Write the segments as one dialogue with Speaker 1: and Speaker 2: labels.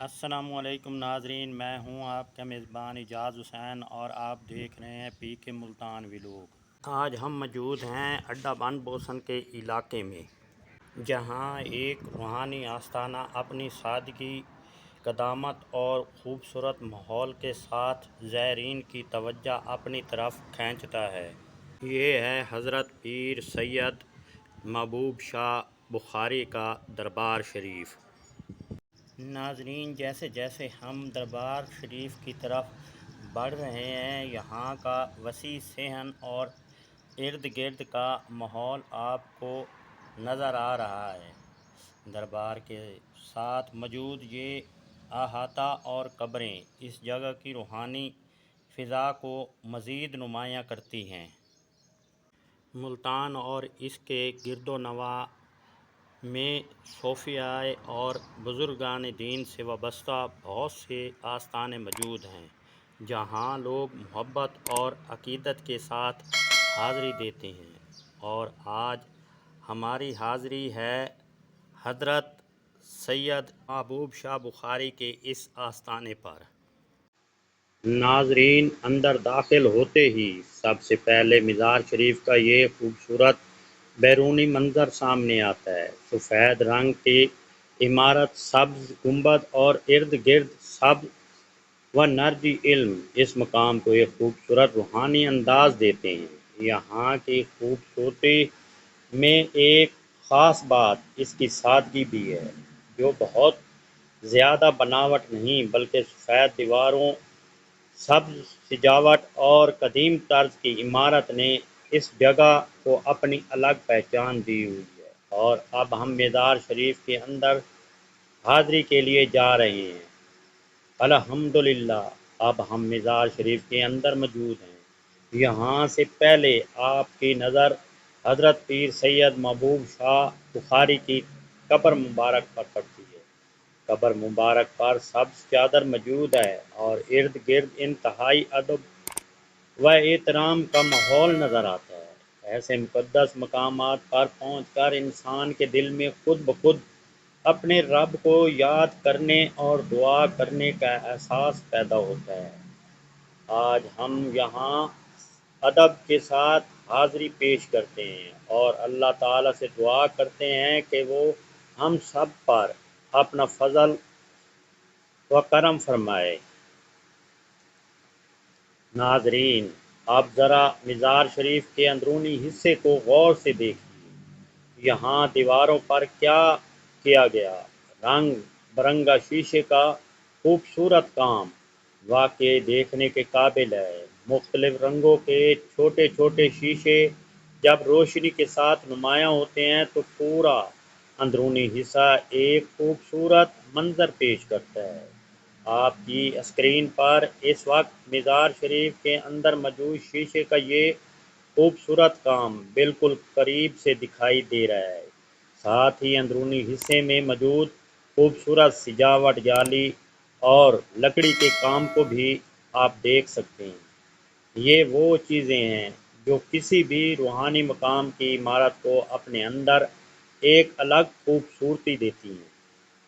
Speaker 1: السلام علیکم ناظرین، میں ہوں آپ کا میزبان اعجاز حسین اور آپ دیکھ رہے ہیں پی کے ملتان ویلوگ۔ آج ہم موجود ہیں اڈا بند بوسن کے علاقے میں، جہاں ایک روحانی آستانہ اپنی سادگی، قدامت اور خوبصورت ماحول کے ساتھ زائرین کی توجہ اپنی طرف کھینچتا ہے۔ یہ ہے حضرت پیر سید محبوب شاہ بخاری کا دربار شریف۔ ناظرین، جیسے جیسے ہم دربار شریف کی طرف بڑھ رہے ہیں، یہاں کا وسیع صحن اور ارد گرد کا ماحول آپ کو نظر آ رہا ہے۔ دربار کے ساتھ موجود یہ احاطہ اور قبریں اس جگہ کی روحانی فضا کو مزید نمایاں کرتی ہیں۔ ملتان اور اس کے گرد و نواح میں صوفیاء اور بزرگان دین سے وابستہ بہت سے آستانے موجود ہیں، جہاں لوگ محبت اور عقیدت کے ساتھ حاضری دیتے ہیں، اور آج ہماری حاضری ہے حضرت سید محبوب شاہ بخاری کے اس آستانے پر۔ ناظرین، اندر داخل ہوتے ہی سب سے پہلے مزار شریف کا یہ خوبصورت بیرونی منظر سامنے آتا ہے۔ سفید رنگ کی عمارت، سبز گنبد اور ارد گرد سبز و نرجی علم اس مقام کو ایک خوبصورت روحانی انداز دیتے ہیں۔ یہاں کی خوبصورتی میں ایک خاص بات اس کی سادگی بھی ہے، جو بہت زیادہ بناوٹ نہیں بلکہ سفید دیواروں، سبز سجاوٹ اور قدیم طرز کی عمارت نے اس جگہ کو اپنی الگ پہچان دی ہوئی ہے۔ اور اب ہم مزار شریف کے اندر حاضری کے لیے جا رہے ہیں۔ الحمدللہ، اب ہم مزار شریف کے اندر موجود ہیں۔ یہاں سے پہلے آپ کی نظر حضرت پیر سید محبوب شاہ بخاری کی قبر مبارک پر پڑتی ہے۔ قبر مبارک پر سبز چادر موجود ہے اور ارد گرد انتہائی ادب و احترام کا ماحول نظر آتا ہے۔ ایسے مقدس مقامات پر پہنچ کر انسان کے دل میں خود بخود اپنے رب کو یاد کرنے اور دعا کرنے کا احساس پیدا ہوتا ہے۔ آج ہم یہاں ادب کے ساتھ حاضری پیش کرتے ہیں اور اللہ تعالیٰ سے دعا کرتے ہیں کہ وہ ہم سب پر اپنا فضل و کرم فرمائے۔ ناظرین، اب ذرا مزار شریف کے اندرونی حصے کو غور سے دیکھیے۔ یہاں دیواروں پر کیا کیا گیا رنگ برنگا شیشے کا خوبصورت کام واقعی دیکھنے کے قابل ہے۔ مختلف رنگوں کے چھوٹے چھوٹے شیشے جب روشنی کے ساتھ نمایاں ہوتے ہیں تو پورا اندرونی حصہ ایک خوبصورت منظر پیش کرتا ہے۔ آپ کی اسکرین پر اس وقت مزار شریف کے اندر موجود شیشے کا یہ خوبصورت کام بالکل قریب سے دکھائی دے رہا ہے۔ ساتھ ہی اندرونی حصے میں موجود خوبصورت سجاوٹ، جالی اور لکڑی کے کام کو بھی آپ دیکھ سکتے ہیں۔ یہ وہ چیزیں ہیں جو کسی بھی روحانی مقام کی عمارت کو اپنے اندر ایک الگ خوبصورتی دیتی ہیں۔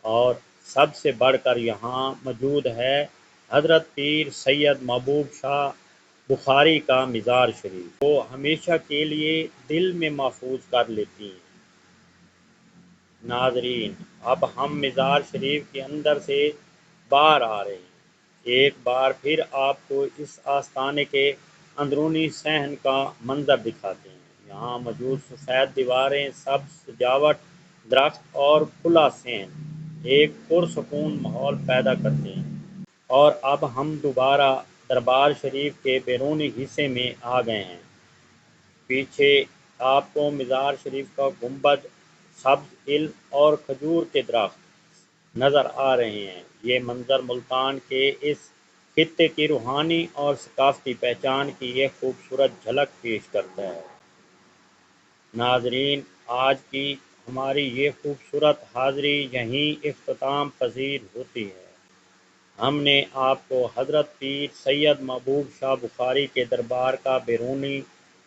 Speaker 1: اور سب سے بڑھ کر یہاں موجود ہے حضرت پیر سید محبوب شاہ بخاری کا مزار شریف، وہ ہمیشہ کے لیے دل میں محفوظ کر لیتی ہیں۔ ناظرین، اب ہم مزار شریف کے اندر سے باہر آ رہے ہیں۔ ایک بار پھر آپ کو اس آستانے کے اندرونی صحن کا منظر دکھاتے ہیں۔ یہاں موجود سفید دیواریں، سبز سجاوٹ، درخت اور کھلا صحن ایک پرسکون ماحول پیدا کرتے ہیں۔ اور اب ہم دوبارہ دربار شریف کے بیرونی حصے میں آ گئے ہیں۔ پیچھے آپ کو مزار شریف کا گنبد، سبز علم اور کھجور کے درخت نظر آ رہے ہیں۔ یہ منظر ملتان کے اس خطے کی روحانی اور ثقافتی پہچان کی ایک خوبصورت جھلک پیش کرتا ہے۔ ناظرین، آج کی ہماری یہ خوبصورت حاضری یہیں اختتام پذیر ہوتی ہے۔ ہم نے آپ کو حضرت پیر سید محبوب شاہ بخاری کے دربار کا بیرونی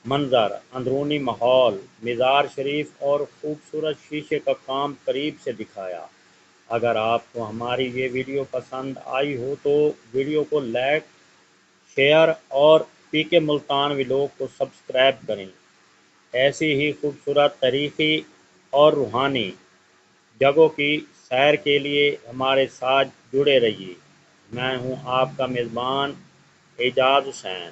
Speaker 1: منظر، اندرونی ماحول، مزار شریف اور خوبصورت شیشے کا کام قریب سے دکھایا۔ اگر آپ کو ہماری یہ ویڈیو پسند آئی ہو تو ویڈیو کو لائک، شیئر اور پی کے ملتان ولاگ کو سبسکرائب کریں۔ ایسی ہی خوبصورت تاریخی اور روحانی جگہوں کی سیر کے لیے ہمارے ساتھ جڑے رہیے۔ میں ہوں آپ کا میزبان اعجاز حسین،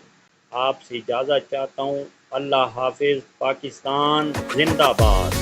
Speaker 1: آپ سے اجازت چاہتا ہوں۔ اللہ حافظ۔ پاکستان زندہ باد۔